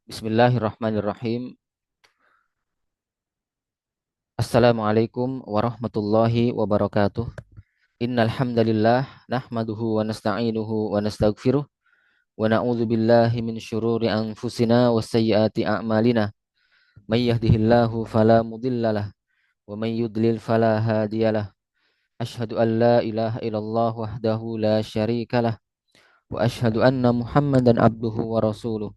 Bismillahirrahmanirrahim. Assalamualaikum warahmatullahi wabarakatuh. Innal hamdalillah nahmaduhu wa nasta'inuhu wa nastaghfiruh wa na'udzu billahi min syururi anfusina wa sayyiati a'malina. May yahdihillahu fala mudhillalah wa may yudlil fala hadiyalah. Asyhadu an la ilaha illallah wahdahu la syarikalah wa asyhadu anna Muhammadan abduhu wa rasuluh.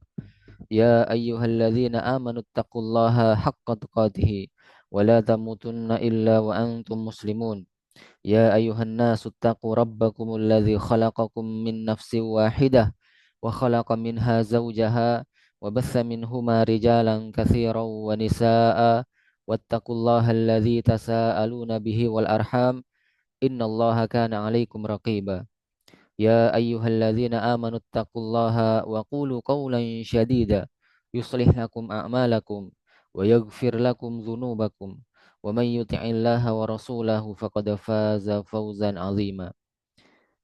Ya ayyuhalladzina amanu taqullaha haqqa tuqatih wa la tamutunna illa wa antum muslimun. Ya ayyuhan nasu taqu rabbakumul ladzi khalaqakum min nafsin wahidah wa khalaqa minha zawjaha wa batha minhuma rijalan katsiran wa nisaa'a wattaqullaha alladzi tasaaluna bihi wal arham innallaha kana 'alaikum raqiba. Ya ayyuhalladzina amanu taqullaha wa qulu qawlan shadida yuslih lakum a'malakum wa yaghfir lakum dzunubakum wa may yuti'illaha wa rasulahu faqad faza fawzan 'azima.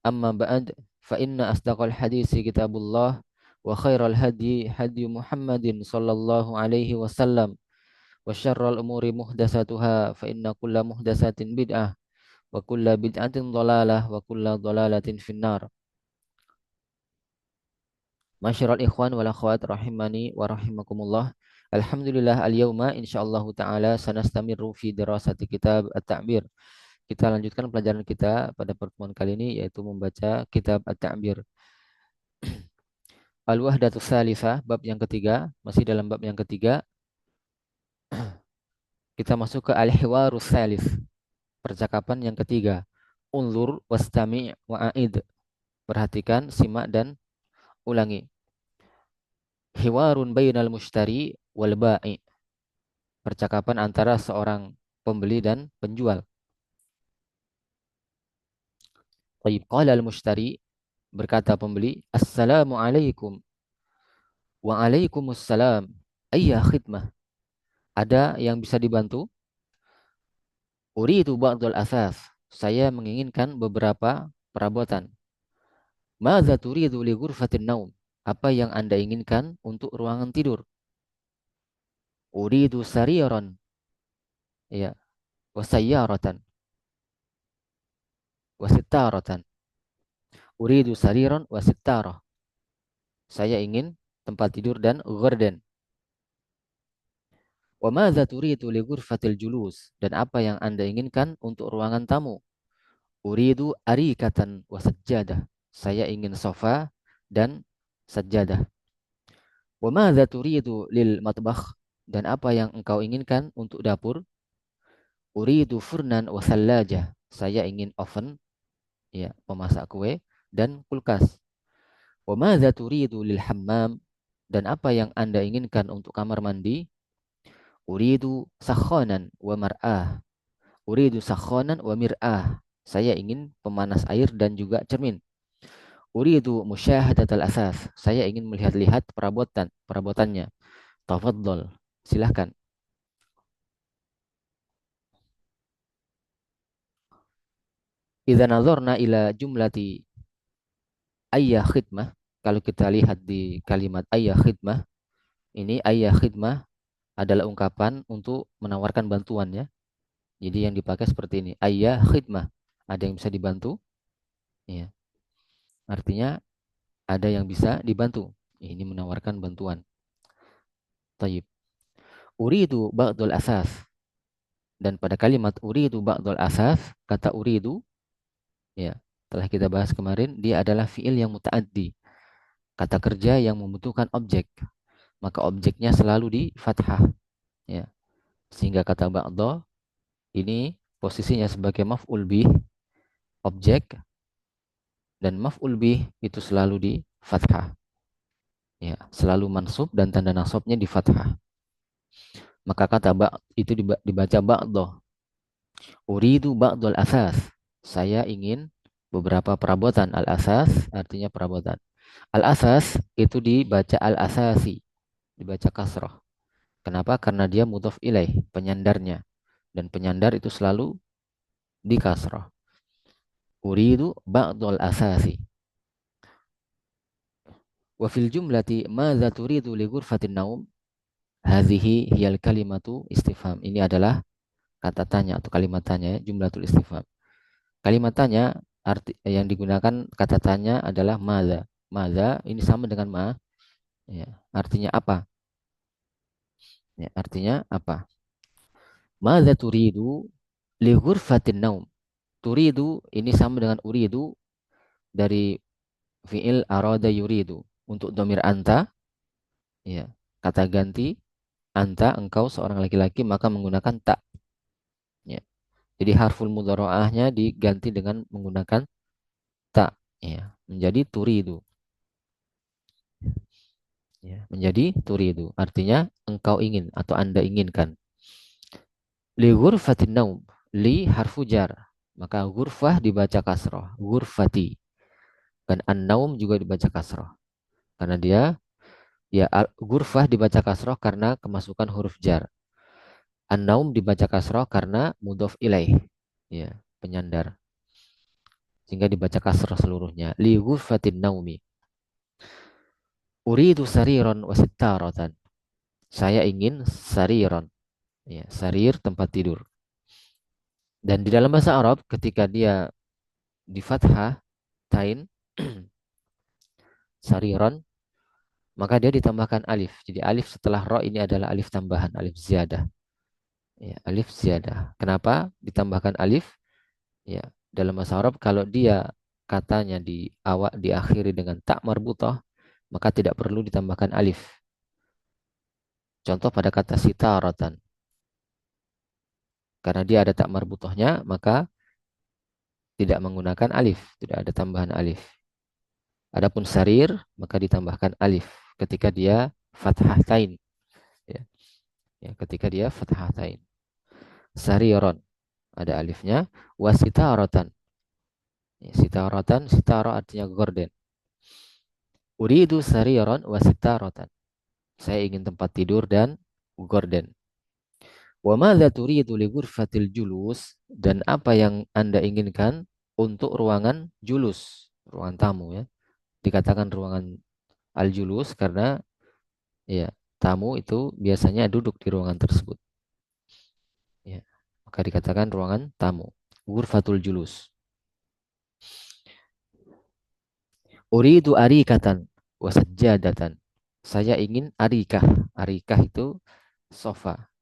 Amma ba'd fa inna asdaqal hadisi kitabullah wa khairal hadi hadi Muhammadin sallallahu alaihi wasallam wa syarral umuri muhdatsatuha fa inna kulla muhdatsatin bid'ah wa kulla bid'atin dhalalah wa kulla dhalalatin finnar. Masyiral ikhwan wal akhwat rahimani wa rahimakumullah. Alhamdulillah al-yauma insyaallah taala sanastamiru fi dirasati kitab At-Ta'bir. Kita lanjutkan pelajaran kita pada pertemuan kali ini yaitu membaca kitab At-Ta'bir. Al-Wahdatus Tsalitsah, bab yang ketiga, masih dalam bab yang ketiga, kita masuk ke Al-Hiwarus Tsalits, percakapan yang ketiga. Unzur wastami' wa'id. Perhatikan, simak dan ulangi. Hiwarun bainal mushtari wal ba'i. Percakapan antara seorang pembeli dan penjual. Taib qala al-mushtari, berkata pembeli, Assalamualaikum. Waalaikumsalam. Ayya khidmah. Ada yang bisa dibantu? Uridu ba'dul asas. Saya menginginkan beberapa perabotan. Madza turidu li ghurfatin naum? Apa yang Anda inginkan untuk ruangan tidur? Uridu sariran. Ya, wasayyaratan. Wasittaratan. Uridu sariran wasittarah. Saya ingin tempat tidur dan gorden. Wa madza turidu li ghurfatil julus? Dan apa yang Anda inginkan untuk ruangan tamu? Uridu arikatan wa sajjadah. Saya ingin sofa dan sajjadah. Wa madza turidu lil matbakh? Dan apa yang engkau inginkan untuk dapur? Uridu furnan wa thallajah. Saya ingin oven, ya, pemasak kue dan kulkas. Wa madza turidu lil hammam? Dan apa yang Anda inginkan untuk kamar mandi? Uridu sakhanan wa mar'ah. Uridu sakhanan wa mir'ah. Saya ingin pemanas air dan juga cermin. Uridu musyahadatal asas. Saya ingin melihat-lihat perabotannya. Tafadhol. Silahkan. Idza nazarna ila jumlati ayya khidmah. Kalau kita lihat di kalimat ayya khidmah, ini ayya khidmah adalah ungkapan untuk menawarkan bantuan, ya. Jadi yang dipakai seperti ini. Ayya khidmah. Ada yang bisa dibantu? Ya. Artinya ada yang bisa dibantu. Ini menawarkan bantuan. Tayyib. Uridu ba'dul asas. Dan pada kalimat uridu ba'dul asas, kata uridu, ya, telah kita bahas kemarin, dia adalah fiil yang muta'addi. Kata kerja yang membutuhkan objek. Maka objeknya selalu di fathah. Ya. Sehingga kata ba'da ini posisinya sebagai maf'ul bih, objek, dan maf'ul bih itu selalu di fathah. Ya, selalu mansub dan tanda nasabnya di fathah. Maka kata itu dibaca ba'da. Uridu ba'dul asas. Saya ingin beberapa perabotan. Al-asas artinya perabotan. Al-asas itu dibaca al-asasi. Dibaca kasrah. Kenapa? Karena dia mudhaf ilaih, penyandarnya. Dan penyandar itu selalu di kasrah. Uridu ba'dul asasi. Wa fil jumlati madza turidu li ghurfatin naum? Hadhihi hiyal kalimatu istifham. Ini adalah kata tanya atau kalimat tanya ya, jumlatul istifham. Kalimat tanya arti yang digunakan kata tanya adalah madza. Madza ini sama dengan ma, ya, artinya apa? Ya, artinya apa? Madza turidu li ghurfatin naum? Turidu ini sama dengan uridu dari fiil arada yuridu. Untuk domir anta, ya, kata ganti anta engkau seorang laki-laki maka menggunakan tak. Ya. Jadi harful mudharaahnya diganti dengan menggunakan tak. Ya. Menjadi turidu. Ya. Menjadi turidu. Artinya engkau ingin atau anda inginkan. Li ghurfatin naum. Li harfu jar. Maka ghurfah dibaca kasroh. Ghurfati. Dan an-naum juga dibaca kasroh. Karena dia, ya, ghurfah dibaca kasroh karena kemasukan huruf jar. An-naum dibaca kasroh karena mudhof ilaih. Ya, penyandar. Sehingga dibaca kasroh seluruhnya. Li ghurfatin naumi. Uridu sariron wasittaratan. Saya ingin sariron. Ya, sarir tempat tidur. Dan di dalam bahasa Arab ketika dia di fathah tain sariron maka dia ditambahkan alif. Jadi alif setelah ro ini adalah alif tambahan, alif ziyadah. Ya, alif ziyadah. Kenapa ditambahkan alif? Ya, dalam bahasa Arab kalau dia katanya diakhiri dengan tak marbutah maka tidak perlu ditambahkan alif. Contoh pada kata sitaratan. Karena dia ada tak marbutahnya maka tidak menggunakan alif, tidak ada tambahan alif. Adapun sarir maka ditambahkan alif ketika dia fathatain. Ya, ya, ketika dia fathatain. Sariron ada alifnya. Wasitaratan. Ya, sitaratan, sitara artinya gorden. Uridu sariron wasitaratan. Saya ingin tempat tidur dan gorden. Wa madza turidu li ghurfatil julus? Dan apa yang Anda inginkan untuk ruangan julus, ruangan tamu ya. Dikatakan ruangan al-julus karena ya tamu itu biasanya duduk di ruangan tersebut. Ya. Maka dikatakan ruangan tamu. Ghurfatul julus. Uridu arikatan wa sajjadatan. Saya ingin arikah. Arikah itu sofa.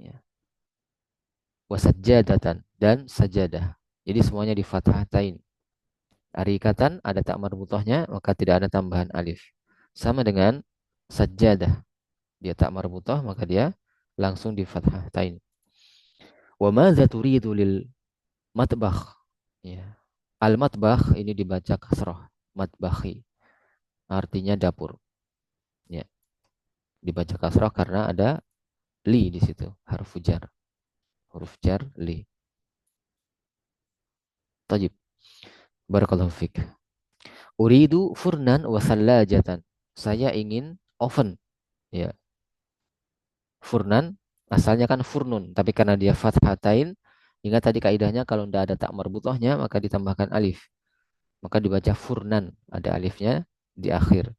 Ya. Wa sajjadatan dan sajadah. Jadi semuanya di fathatain. Arikatan ada tak marbutahnya maka tidak ada tambahan alif. Sama dengan sajjadah. Dia tak marbutah maka dia langsung di fathatain. Wa madza turidu lil matbakh? Ya. Al-matbakh ini dibaca kasrah. Matbakhi. Artinya dapur. Ya. Dibaca kasrah karena ada li di situ. Huruf jar. Huruf jar li. Tajib. Barakallahu fik. Uridu furnan wa thallajatan. Saya ingin oven. Ya. Furnan asalnya kan furnun. Tapi karena dia fathatain. Ingat tadi kaidahnya kalau tidak ada tak marbutahnya maka ditambahkan alif. Maka dibaca furnan. Ada alifnya di akhir.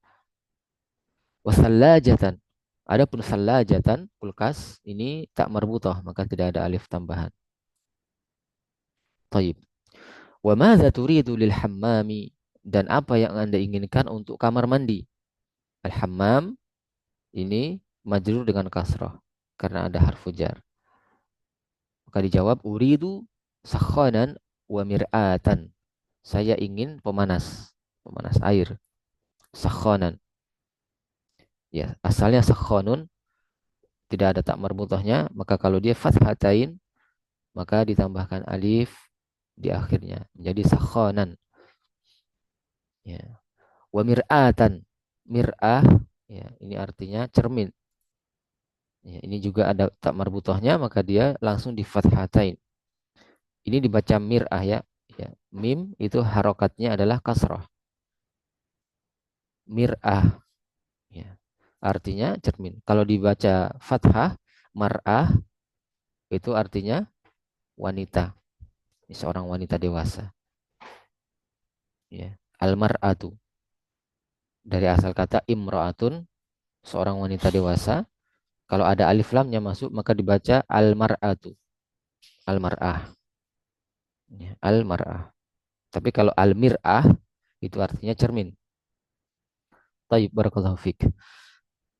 Wasallajatan. Adapun sallajatan kulkas ini tak marbutah maka tidak ada alif tambahan. Taib. Wa madza turidu lil hammami? Dan apa yang Anda inginkan untuk kamar mandi? Al-hammam ini majrur dengan kasrah karena ada harfu jar. Maka dijawab uridu sakhanan wa mir'atan. Saya ingin pemanas, pemanas air. Sakhanan. Ya, asalnya sakhonun tidak ada tak marbutahnya, maka kalau dia fathatain maka ditambahkan alif di akhirnya menjadi sakhanan. Ya. Wa mir'atan. Mir'ah ya, ini artinya cermin. Ya, ini juga ada tak marbutahnya maka dia langsung di fathatain. Ini dibaca mir'ah ya. Ya. Mim itu harokatnya adalah kasrah. Mir'ah ya. Artinya cermin. Kalau dibaca fathah mar'ah itu artinya wanita. Ini seorang wanita dewasa. Ya. Al-mar'atu. Dari asal kata imro'atun, seorang wanita dewasa. Kalau ada alif lamnya masuk, maka dibaca al-mar'atu. Al-mar'ah. Ya, al-mar'ah. Tapi kalau al-mir'ah, itu artinya cermin. Taib, barakallahu fiqh.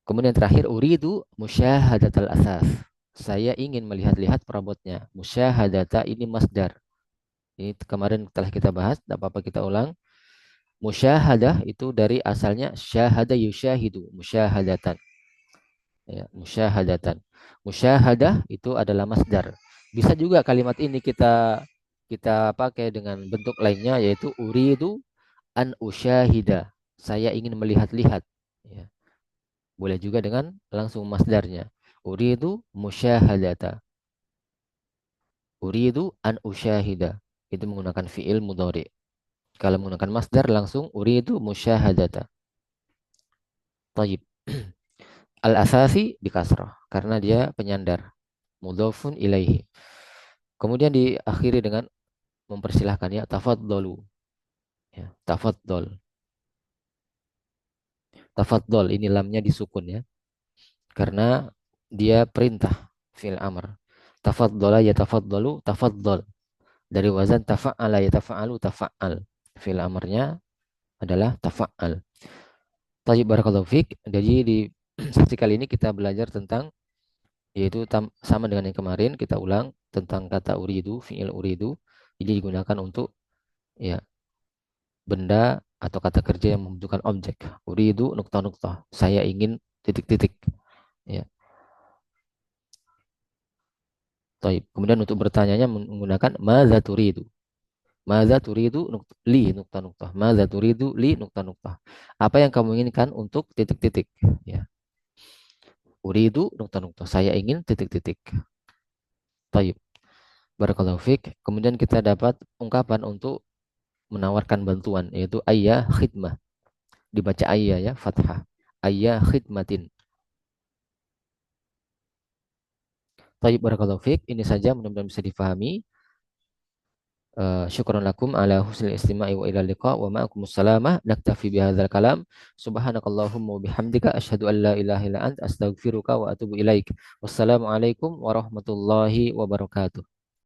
Kemudian terakhir, uridu musyahadatal asas. Saya ingin melihat-lihat perabotnya. Musyahadata ini masdar. Ini kemarin telah kita bahas, tidak apa-apa kita ulang. Musyahadah itu dari asalnya syahada yusyahidu, musyahadatan. Ya, musyahadatan. Musyahadah itu adalah masdar. Bisa juga kalimat ini kita kita pakai dengan bentuk lainnya yaitu uridu an usyahida. Saya ingin melihat-lihat. Ya. Boleh juga dengan langsung masdarnya. Uridu musyahadata. Uridu an usyahida. Itu menggunakan fiil mudhari. Kalau menggunakan masdar langsung uridu musyahadata. Taib. Al-asasi di kasrah karena dia penyandar. Mudhafun ilaihi. Kemudian diakhiri dengan mempersilahkan ya tafadhalu. Ya, tafadhol. Tafadhol ini lamnya disukun ya. Karena dia perintah fi'il amr. Tafadhala yatafadhalu tafadhol. Dari wazan tafa'ala yatafa'alu tafa'al. Fi'il amrnya adalah tafa'al. Tayyib barakallahu fiik. Jadi di sesi kali ini kita belajar tentang yaitu sama dengan yang kemarin kita ulang tentang kata uridu, fi'il uridu. Ini digunakan untuk ya benda atau kata kerja yang membutuhkan objek. Uridu nukta-nukta. Saya ingin titik-titik. Ya. Taib. Kemudian untuk bertanyanya menggunakan madza turidu. Madza turidu li nukta-nukta. Madza turidu li nukta-nukta. Apa yang kamu inginkan untuk titik-titik? Ya. Uridu nukta-nukta. Saya ingin titik-titik. Taib. Barakallahu fiik. Kemudian kita dapat ungkapan untuk menawarkan bantuan yaitu ayya khidmah. Dibaca ayya ya, fathah. Ayya khidmatin. Taib barakallahu fiik. Ini saja mudah-mudahan bisa difahami. Syukran lakum ala husnil istima'i wa ila liqa wa ma'akumus salamah naktafi bihadzal kalam subhanakallahumma wa bihamdika asyhadu an la ilaha illa anta astaghfiruka wa atubu ilaik. Wassalamu alaikum warahmatullahi wabarakatuh.